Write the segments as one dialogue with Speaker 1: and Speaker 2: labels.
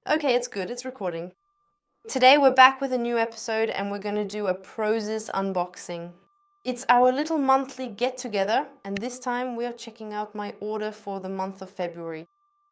Speaker 1: Okay, it's good, it's recording. Today we're back with a new episode and we're going to do a Prozis unboxing. It's our little monthly get-together and this time we are checking out my order for the month of February.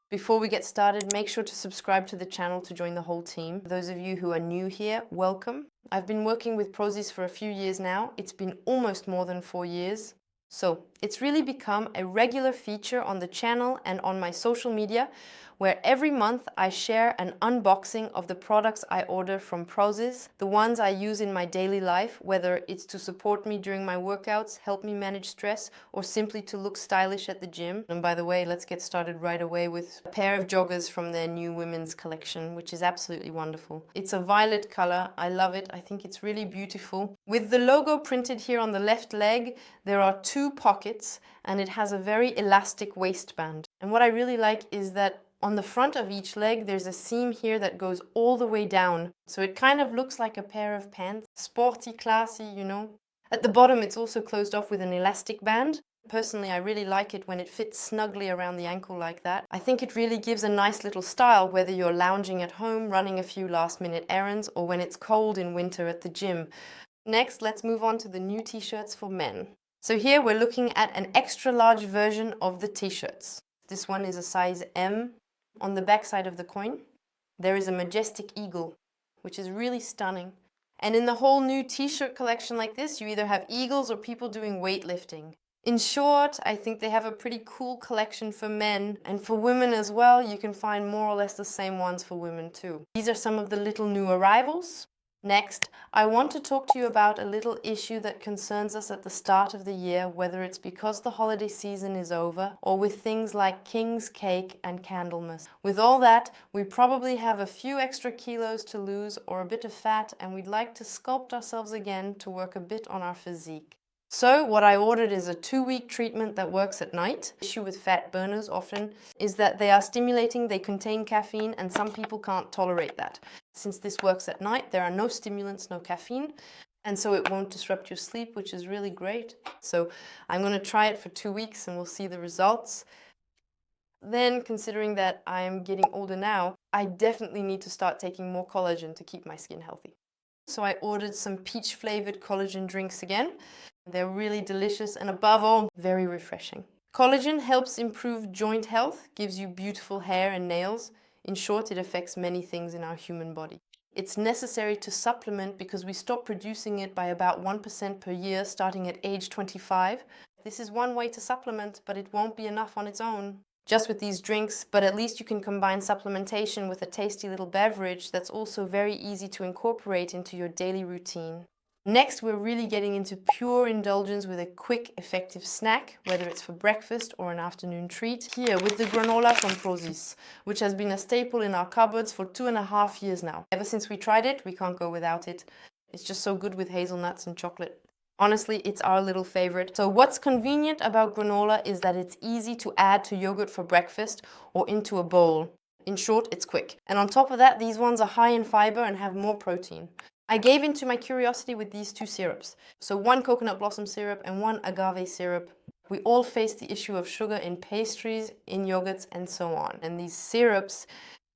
Speaker 1: Before we get started, make sure to subscribe to the channel to join the whole team. Those of you who are new here, welcome. I've been working with Prozis for a few years now. It's been almost more than 4 years. So it's really become a regular feature on the channel and on my social media, where every month I share an unboxing of the products I order from Prozis, the ones I use in my daily life, whether it's to support me during my workouts, help me manage stress, or simply to look stylish at the gym. And by the way, let's get started right away with a pair of joggers from their new women's collection, which is absolutely wonderful. It's a violet color. I love it. I think it's really beautiful. With the logo printed here on the left leg, there are 2 pockets and it has a very elastic waistband. And what I really like is that on the front of each leg, there's a seam here that goes all the way down. So it kind of looks like a pair of pants. Sporty, classy, you know. At the bottom, it's also closed off with an elastic band. Personally, I really like it when it fits snugly around the ankle like that. I think it really gives a nice little style, whether you're lounging at home, running a few last-minute errands, or when it's cold in winter at the gym. Next, let's move on to the new t-shirts for men. So here we're looking at an extra large version of the t-shirts. This one is a size M. On the back side of the coin, there is a majestic eagle, which is really stunning. And in the whole new t-shirt collection like this, you either have eagles or people doing weightlifting. In short, I think they have a pretty cool collection for men, and for women as well, you can find more or less the same ones for women too. These are some of the little new arrivals. Next, I want to talk to you about a little issue that concerns us at the start of the year, whether it's because the holiday season is over or with things like King's Cake and Candlemas. With all that, we probably have a few extra kilos to lose or a bit of fat, and we'd like to sculpt ourselves again to work a bit on our physique. So what I ordered is a 2-week treatment that works at night. The issue with fat burners often is that they are stimulating, they contain caffeine, and some people can't tolerate that. Since this works at night, there are no stimulants, no caffeine, and so it won't disrupt your sleep, which is really great. So I'm going to try it for 2 weeks and we'll see the results. Then, considering that I'm getting older now, I definitely need to start taking more collagen to keep my skin healthy. So I ordered some peach-flavored collagen drinks again. They're really delicious and above all, very refreshing. Collagen helps improve joint health, gives you beautiful hair and nails. In short, it affects many things in our human body. It's necessary to supplement because we stop producing it by about 1% per year starting at age 25. This is one way to supplement, but it won't be enough on its own. Just with these drinks, but at least you can combine supplementation with a tasty little beverage that's also very easy to incorporate into your daily routine. Next, we're really getting into pure indulgence with a quick, effective snack, whether it's for breakfast or an afternoon treat. Here, with the granola from Prozis, which has been a staple in our cupboards for 2.5 years now. Ever since we tried it, we can't go without it. It's just so good with hazelnuts and chocolate. Honestly, it's our little favorite. So what's convenient about granola is that it's easy to add to yogurt for breakfast or into a bowl. In short, it's quick. And on top of that, these ones are high in fiber and have more protein. I gave in to my curiosity with these 2 syrups. So 1 coconut blossom syrup and 1 agave syrup. We all face the issue of sugar in pastries, in yogurts, and so on. And these syrups,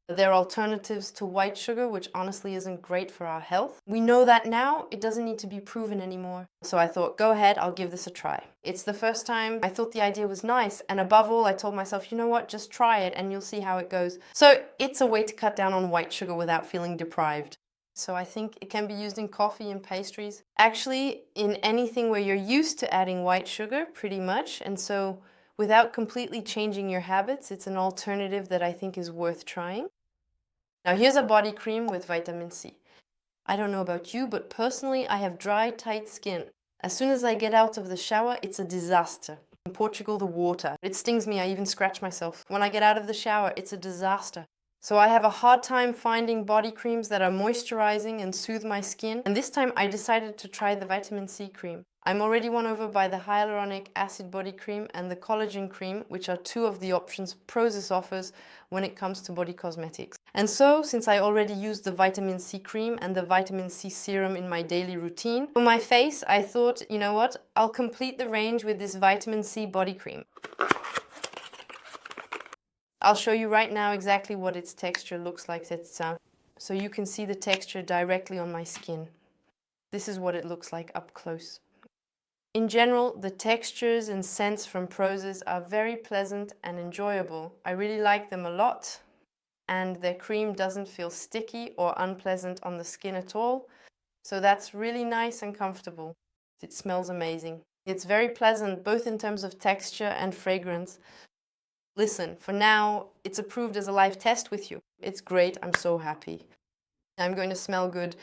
Speaker 1: they're alternatives to white sugar, which honestly isn't great for our health. We know that now, it doesn't need to be proven anymore. So I thought, go ahead, I'll give this a try. It's the first time I thought the idea was nice, and above all, I told myself, you know what, just try it and you'll see how it goes. So it's a way to cut down on white sugar without feeling deprived. So I think it can be used in coffee and pastries. Actually, in anything where you're used to adding white sugar, pretty much. And so without completely changing your habits, it's an alternative that I think is worth trying. Now here's a body cream with vitamin C. I don't know about you, but personally I have dry, tight skin. As soon as I get out of the shower, it's a disaster. In Portugal, the water. It stings me, I even scratch myself. When I get out of the shower, it's a disaster. So I have a hard time finding body creams that are moisturizing and soothe my skin. And this time I decided to try the vitamin C cream. I'm already won over by the hyaluronic acid body cream and the collagen cream, which are 2 of the options Prozis offers when it comes to body cosmetics. And so, since I already used the vitamin C cream and the vitamin C serum in my daily routine, for my face, I thought, you know what, I'll complete the range with this vitamin C body cream. I'll show you right now exactly what its texture looks like. So you can see the texture directly on my skin. This is what it looks like up close. In general, the textures and scents from Prozis are very pleasant and enjoyable. I really like them a lot, and their cream doesn't feel sticky or unpleasant on the skin at all. So that's really nice and comfortable. It smells amazing. It's very pleasant, both in terms of texture and fragrance. Listen, for now, it's approved as a live test with you. It's great, I'm so happy. I'm going to smell good.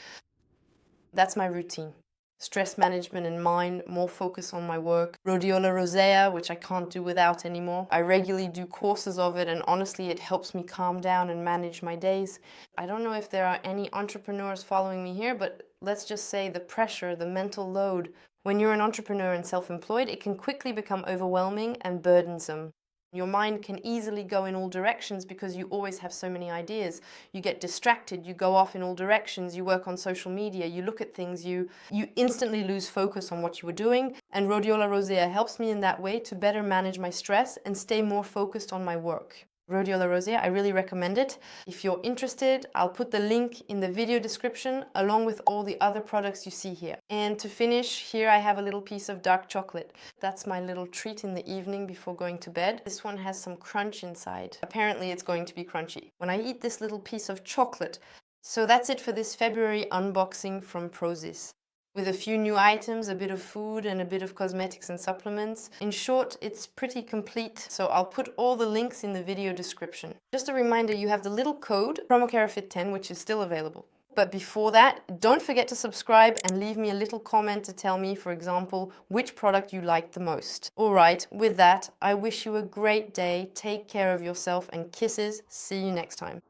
Speaker 1: That's my routine. Stress management in mind, more focus on my work. Rhodiola Rosea, which I can't do without anymore. I regularly do courses of it, and honestly, it helps me calm down and manage my days. I don't know if there are any entrepreneurs following me here, but let's just say the pressure, the mental load. When you're an entrepreneur and self-employed, it can quickly become overwhelming and burdensome. Your mind can easily go in all directions because you always have so many ideas. You get distracted, you go off in all directions, you work on social media, you look at things, you instantly lose focus on what you were doing. And Rhodiola Rosea helps me in that way to better manage my stress and stay more focused on my work. Rhodiola Rosea, I really recommend it. If you're interested, I'll put the link in the video description along with all the other products you see here. And to finish, here I have a little piece of dark chocolate. That's my little treat in the evening before going to bed. This one has some crunch inside. Apparently it's going to be crunchy when I eat this little piece of chocolate. So that's it for this February unboxing from Prozis. With a few new items, a bit of food and a bit of cosmetics and supplements. In short, it's pretty complete, so I'll put all the links in the video description. Just a reminder, you have the little code, PromoCarafit10, which is still available. But before that, don't forget to subscribe and leave me a little comment to tell me, for example, which product you liked the most. Alright, with that, I wish you a great day, take care of yourself, and kisses. See you next time.